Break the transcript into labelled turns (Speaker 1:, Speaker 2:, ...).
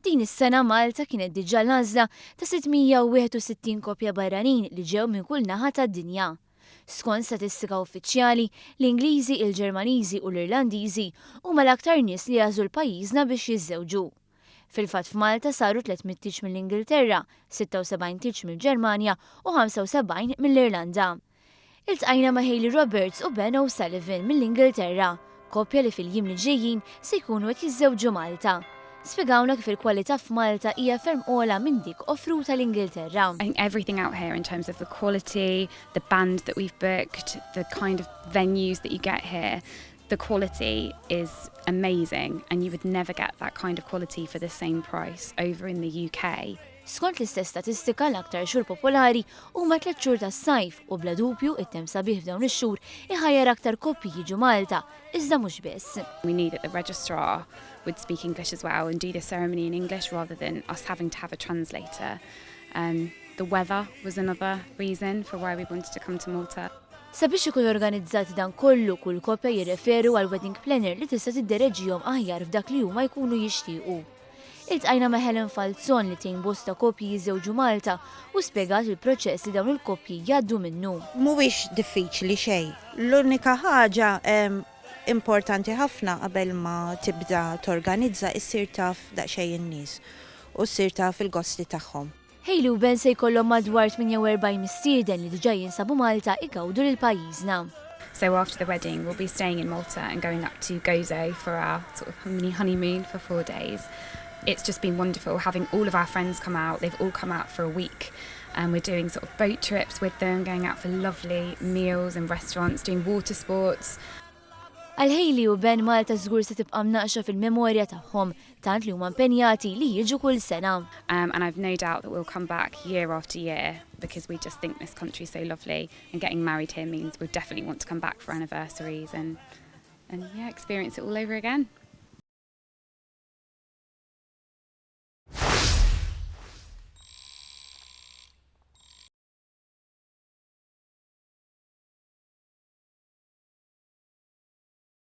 Speaker 1: Din is-sena Malta kienet diġà l-għażla ta' 661 koppja barranin li ġew minn kull naħa tad-dinja. Skont statistika uffiċjali, l-Ingliżi, il-Ġermaniżi u l-Irlandiżi huma l-aktar nies li jażlu l-pajjiżna biex jiżżewġu. Fil-fatt f'Malta saru 300 tieġ mill-Ingilterra, 76 tieġ mill-Ġermanja u 75 mill-Irlanda. Iltqajna ma' Hayley Roberts u Ben O'Sullivan mill-Ingilterra, koppja li fil-jiem li ġejjin se jkunu qed jiżżewġu Malta. Spjegawna kif il-kwalità f'Malta hija ferm ogħla minn dik offruta l-Ingilterra.
Speaker 2: I think everything out here in terms of the quality, the band that we've booked, the kind of venues that you get here, the quality is amazing and you would never get that kind of quality for the same price over in the UK.
Speaker 1: Skont l-istess statistika l-aktar xhur popolari huma 3 xhur tas-sajf u bla dubju it-tem sabiħ f'dawn ix-xhur iħajjar aktar koppji jiġu Malta, iżda mhux biss.
Speaker 2: We knew that the registrar would speak English as well and do the ceremony in English rather than us having to have a translator. The weather was another reason for why we wanted to come to Malta.
Speaker 1: Sabiex ikun organizzati dan kollu kull koppja jirreferu għal wedding planner li tista' tiddereġihom aħjar f'dak li huma jkunu jixtiequ. Iltqajna ma' Helen Falzon li tgħin bosta koppji jiżżewġu Malta u spjegat il-proċess li dawn il-koppji jgħaddu minnu.
Speaker 3: Mhuwiex diffiċli xejn. L-unika ħaġa importanti ħafna qabel ma tibda torganizza issir taf daqsxejn in-nies u ssir taf il-gosti tagħhom.
Speaker 1: Hayley u Ben se jkollhom madwar 48 mistieden li diġà jinsabu Malta igawdu lil pajjiżna.
Speaker 2: So after the wedding we'll be staying in Malta and going up to Gozo for our sort of mini honeymoon for 4 days. It's just been wonderful having all of our friends come out. They've all come out for a week and we're doing sort of boat trips with them, going out for lovely meals and restaurants, doing water sports.
Speaker 1: Għal Hayley u Ben Malta żgur se tibqa' mnaqxa fil-memorja tagħhom tant li huma impenjati li jiġu kull sena.
Speaker 2: And I've no doubt that we'll come back year after year because we just think this country is so lovely and getting married here means we'll definitely want to come back for anniversaries and yeah, experience it all over again.